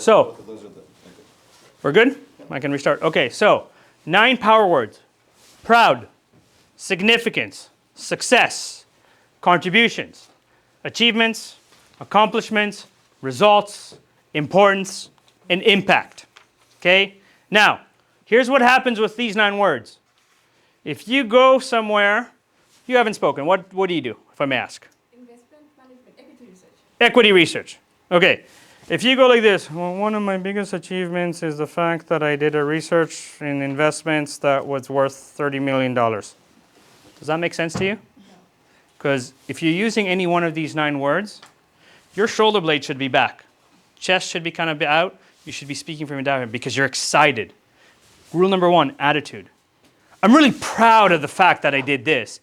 So, we're good? I can restart. Okay, so 9 power words. Proud, significance, success, contributions, achievements, accomplishments, results, importance, and impact. Okay? Now, here's what happens with these 9 words. If you go somewhere, you haven't spoken. What do you do, if I may ask? Investment management, equity research. Equity research. Okay. If you go like this, well, one of my biggest achievements is the fact that I did a research in investments that was worth $30 million. Does that make sense to you? Because if you're using any one of these 9 words, your shoulder blade should be back. Chest should be kind of out. You should be speaking from down because you're excited. Rule number 1, attitude. I'm really proud of the fact that I did this.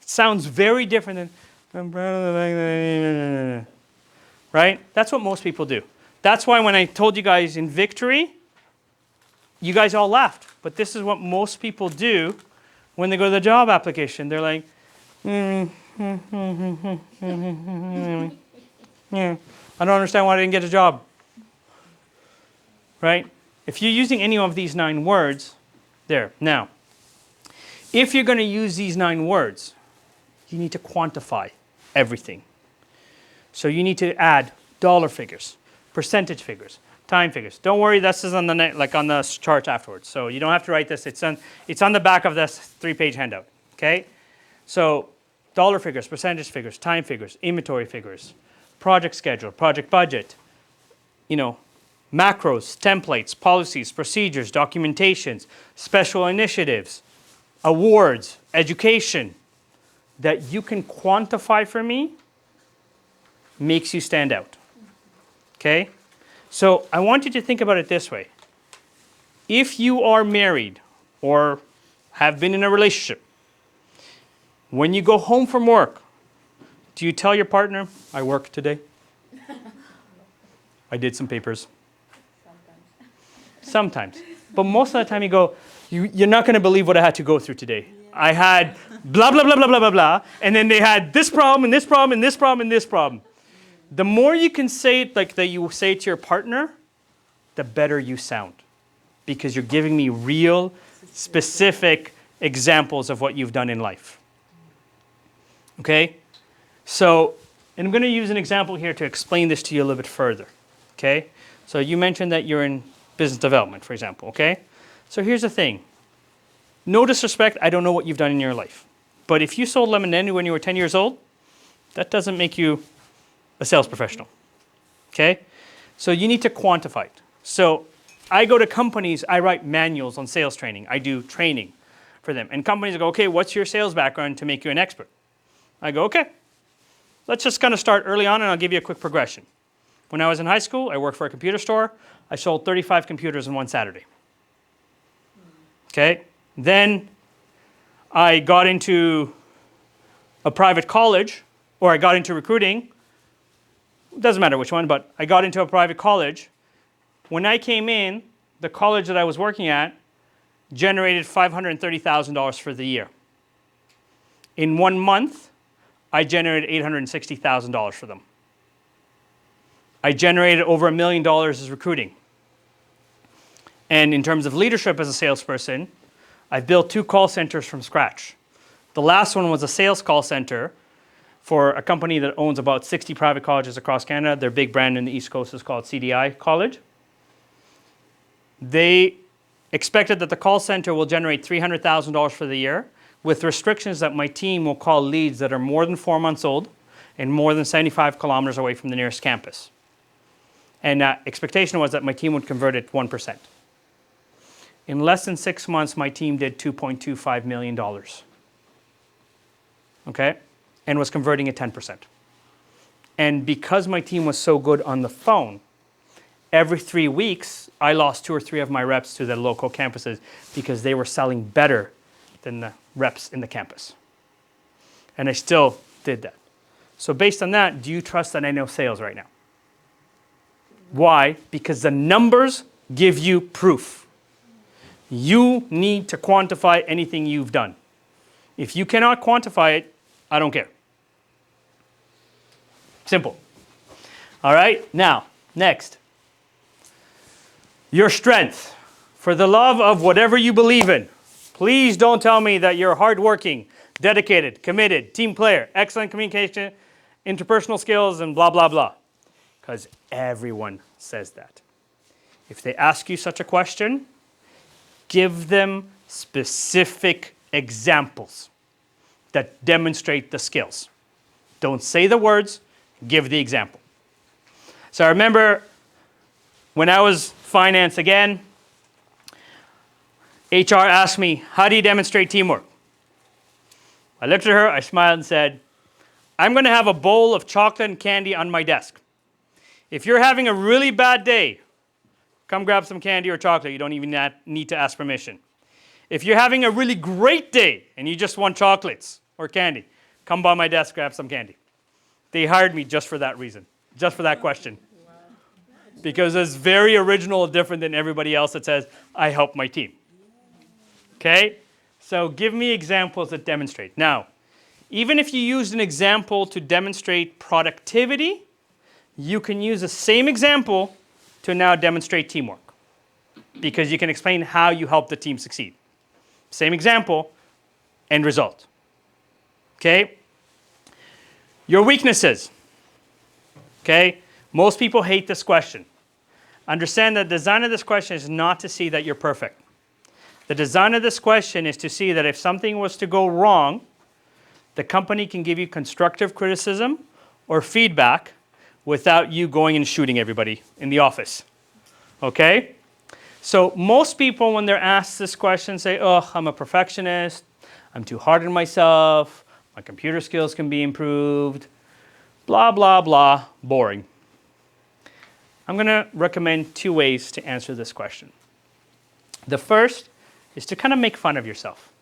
It sounds very different than, I'm proud of the fact that I did. Right? That's what most people do. That's why when I told you guys in victory, you guys all laughed. But this is what most people do when they go to the job application. They're like, yeah, I don't understand why I didn't get a job. Right? If you're using any of these 9 words, there. Now, if you're going to use these 9 words, you need to quantify everything. So you need to add dollar figures, percentage figures, time figures. Don't worry, this is on the chart afterwards. So you don't have to write this. It's on the back of this 3-page handout. Okay? So dollar figures, percentage figures, time figures, inventory figures, project schedule, project budget, macros, templates, policies, procedures, documentations, special initiatives, awards, education that you can quantify for me makes you stand out. Okay? So I want you to think about it this way. If you are married or have been in a relationship, when you go home from work, do you tell your partner, I worked today? I did some papers. Sometimes. But most of the time you go, you're not going to believe what I had to go through today. I had blah, blah, blah, blah, blah, blah, blah, and then they had this problem, and this problem, and this problem, and this problem. The more you can say it like that you say it to your partner, the better you sound. Because you're giving me real, specific examples of what you've done in life. Okay? So, and I'm going to use an example here to explain this to you a little bit further. Okay? So you mentioned that you're in business development, for example. Okay? So here's the thing. No disrespect, I don't know what you've done in your life. But if you sold Lemonade when you were 10 years old, that doesn't make you a sales professional. Okay? So you need to quantify it. So I go to companies, I write manuals on sales training. I do training for them. And companies go, okay, what's your sales background to make you an expert? I go, okay. Let's just kind of start early on and I'll give you a quick progression. When I was in high school, I worked for a computer store. I sold 35 computers in one Saturday. Okay? Then I got into a private college, or I got into recruiting. It doesn't matter which one, but I got into a private college. When I came in, the college that I was working at generated $530,000 for the year. In 1 month, I generated $860,000 for them. I generated over $1 million as recruiting. And in terms of leadership as a salesperson, I've built 2 call centers from scratch. The last one was a sales call center for a company that owns about 60 private colleges across Canada. Their big brand in the East Coast is called CDI College. They expected that the call center will generate $300,000 for the year with restrictions that my team will call leads that are more than 4 months old and more than 75 kilometers away from the nearest campus. And expectation was that my team would convert at 1%. In less than 6 months, my team did $2.25 million. Okay? And was converting at 10%. And because my team was so good on the phone, every 3 weeks, I lost 2 or 3 of my reps to the local campuses because they were selling better than the reps in the campus. And I still did that. So based on that, do you trust that I know sales right now? Why? Because the numbers give you proof. You need to quantify anything you've done. If you cannot quantify it, I don't care. Simple. All right, now, next. Your strength. For the love of whatever you believe in, please don't tell me that you're hardworking, dedicated, committed, team player, excellent communication, interpersonal skills, and blah, blah, blah. Because everyone says that. If they ask you such a question, give them specific examples that demonstrate the skills. Don't say the words, give the example. So I remember when I was finance again, HR asked me, how do you demonstrate teamwork? I looked at her, I smiled and said, I'm going to have a bowl of chocolate and candy on my desk. If you're having a really bad day, come grab some candy or chocolate. You don't even need to ask permission. If you're having a really great day and you just want chocolates or candy, come by my desk, grab some candy. They hired me just for that reason, just for that question. Wow. Because it's very original and different than everybody else that says, I help my team. Okay? So give me examples that demonstrate. Now, even if you used an example to demonstrate productivity, you can use the same example to now demonstrate teamwork. Because you can explain how you help the team succeed. Same example, end result. Okay? Your weaknesses. Okay? Most people hate this question. Understand that the design of this question is not to see that you're perfect. The design of this question is to see that if something was to go wrong, the company can give you constructive criticism or feedback without you going and shooting everybody in the office. Okay? So most people, when they're asked this question, say, oh, I'm a perfectionist, I'm too hard on myself, my computer skills can be improved, blah, blah, blah, boring. I'm going to recommend 2 ways to answer this question. The first is to kind of make fun of yourself.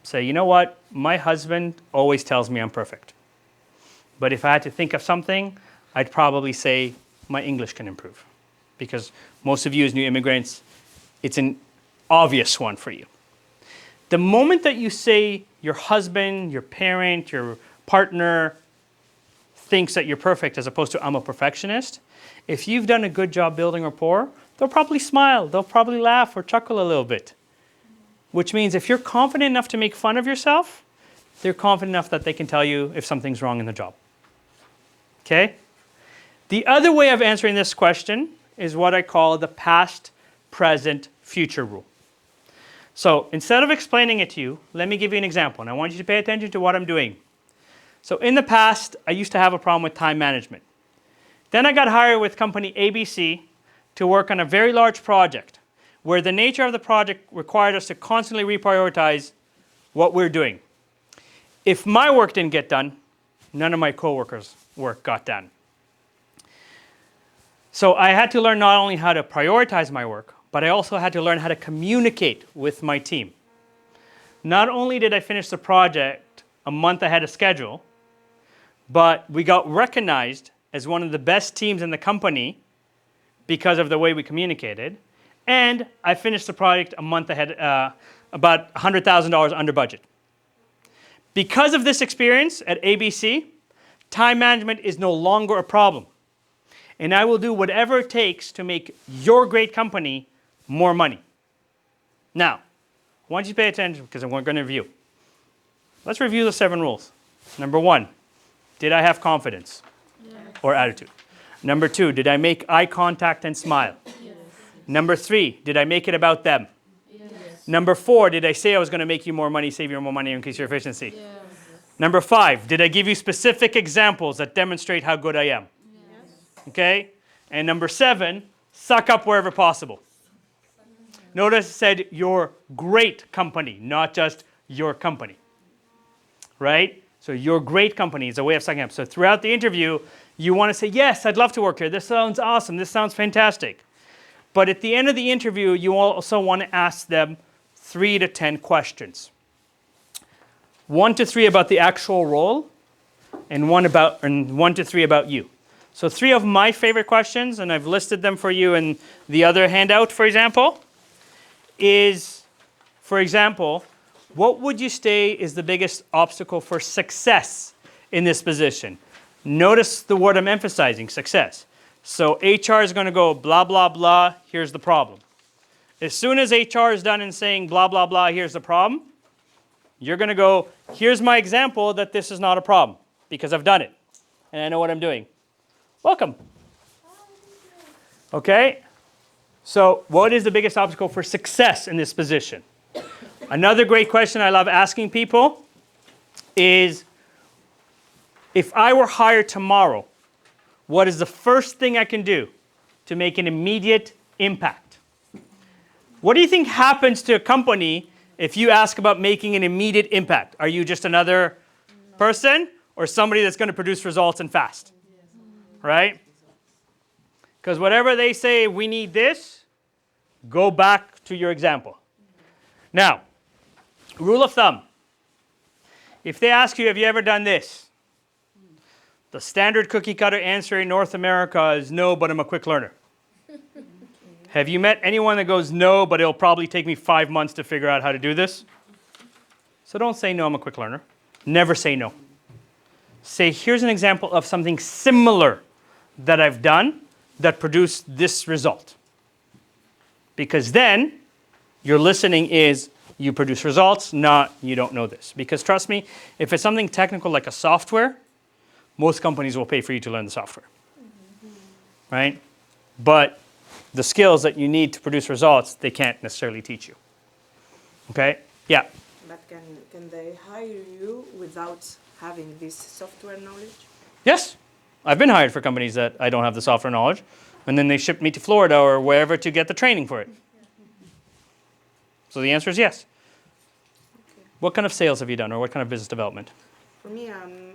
Say, you know what? My husband always tells me I'm perfect. But if I had to think of something, I'd probably say my English can improve. Because most of you as new immigrants, it's an obvious one for you. The moment that you say your husband, your parent, your partner thinks that you're perfect as opposed to I'm a perfectionist, if you've done a good job building rapport, they'll probably smile, they'll probably laugh or chuckle a little bit. Which means if you're confident enough to make fun of yourself, they're confident enough that they can tell you if something's wrong in the job. Okay? The other way of answering this question is what I call the past, present, future rule. So instead of explaining it to you, let me give you an example. And I want you to pay attention to what I'm doing. So in the past, I used to have a problem with time management. Then I got hired with company ABC to work on a very large project where the nature of the project required us to constantly reprioritize what we're doing. If my work didn't get done, none of my coworkers' work got done. So I had to learn not only how to prioritize my work, but I also had to learn how to communicate with my team. Not only did I finish the project a month ahead of schedule, but we got recognized as one of the best teams in the company because of the way we communicated. And I finished the project a month ahead, about $100,000 under budget. Because of this experience at ABC, time management is no longer a problem. And I will do whatever it takes to make your great company more money. Now, I want you to pay attention because we're going to review. Let's review the 7 rules. Number 1, did I have confidence or attitude? Number 2, did I make eye contact and smile? Number 3, did I make it about them? Yes. Number 4, did I say I was going to make you more money, save you more money, increase your efficiency? Yes. Number 5, did I give you specific examples that demonstrate how good I am? Yes. Okay? And number 7, suck up wherever possible. Notice it said your great company, not just your company. Right? So your great company is a way of sucking up. So throughout the interview, you want to say, yes, I'd love to work here. This sounds awesome. This sounds fantastic. But at the end of the interview, you also want to ask them 3 to 10 questions. 1 to 3 about the actual role, and 1 to 3 about you. So 3 of my favorite questions, and I've listed them for you in the other handout, for example, is, for example, what would you say is the biggest obstacle for success in this position? Notice the word I'm emphasizing, success. So HR is going to go blah, blah, blah, here's the problem. As soon as HR is done in saying blah, blah, blah, here's the problem, you're going to go, here's my example that this is not a problem because I've done it and I know what I'm doing. Welcome. Okay? So what is the biggest obstacle for success in this position? Another great question I love asking people is, if I were hired tomorrow, what is the first thing I can do to make an immediate impact? What do you think happens to a company if you ask about making an immediate impact? Are you just another person or somebody that's going to produce results and fast? Right? Because whatever they say, we need this, go back to your example. Now, rule of thumb. If they ask you, have you ever done this? The standard cookie cutter answer in North America is no, but I'm a quick learner. Have you met anyone that goes, no, but it'll probably take me 5 months to figure out how to do this? So don't say no, I'm a quick learner. Never say no. Say, here's an example of something similar that I've done that produced this result. Because then your listening is you produce results, not you don't know this. Because trust me, if it's something technical like a software, most companies will pay for you to learn the software, right? But the skills that you need to produce results, they can't necessarily teach you. Okay? Yeah. But can they hire you without having this software knowledge? Yes. I've been hired for companies that I don't have the software knowledge, and then they ship me to Florida or wherever to get the training for it. So the answer is yes. Okay. What kind of sales have you done, or what kind of business development? For me, I'm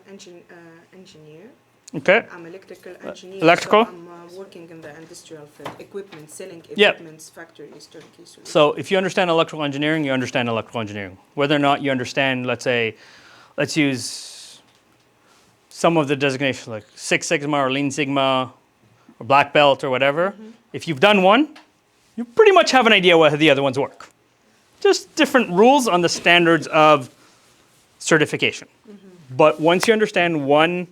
engineer. Okay. I'm electrical engineer. Electrical? So I'm working in the industrial field, equipment, selling Yep. equipment, factories, turnkey solutions. So if you understand electrical engineering, you understand electrical engineering. Whether or not you understand, let's say, let's use some of the designations like Six Sigma or Lean Sigma or Black Belt or whatever. If you've done one, you pretty much have an idea how the other ones work. Just different rules on the standards of certification. But once you understand one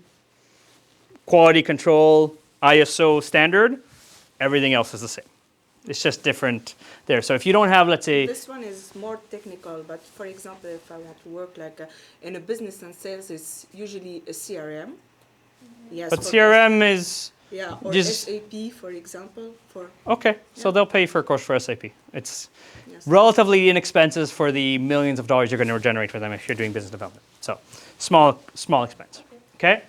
quality control ISO standard, everything else is the same. It's just different there. So if you don't have, let's say... This one is more technical, but for example, if I want to work like in a business and sales, it's usually a CRM. Yes, But for CRM is... yeah, or just- SAP, for example. Okay, so they'll pay for a course for SAP. It's Yes. relatively inexpensive for the millions of dollars you're going to generate for them if you're doing business development. So small expense. Okay?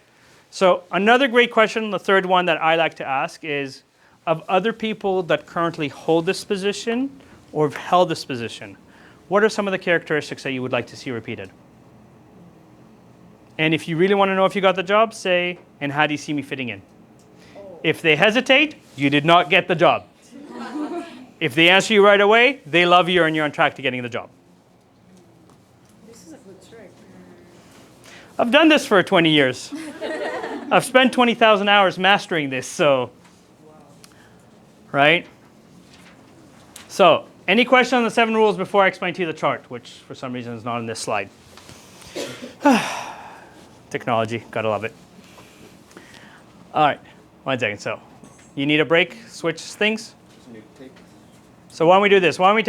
So another great question, the third one that I like to ask is, of other people that currently hold this position or have held this position, what are some of the characteristics that you would like to see repeated? And if you really want to know if you got the job, say, and how do you see me fitting in? If they hesitate, you did not get the job. If they answer you right away, they love you and you're on track to getting the job. This is a good trick. I've done this for 20 years. I've spent 20,000 hours mastering this, so. Right? So, any question on the 7 rules before I explain to you the chart, which for some reason is not on this slide? Technology, gotta love it. All right, 1 second. So, you need a break? Switch things? So why don't we do this? Why don't we take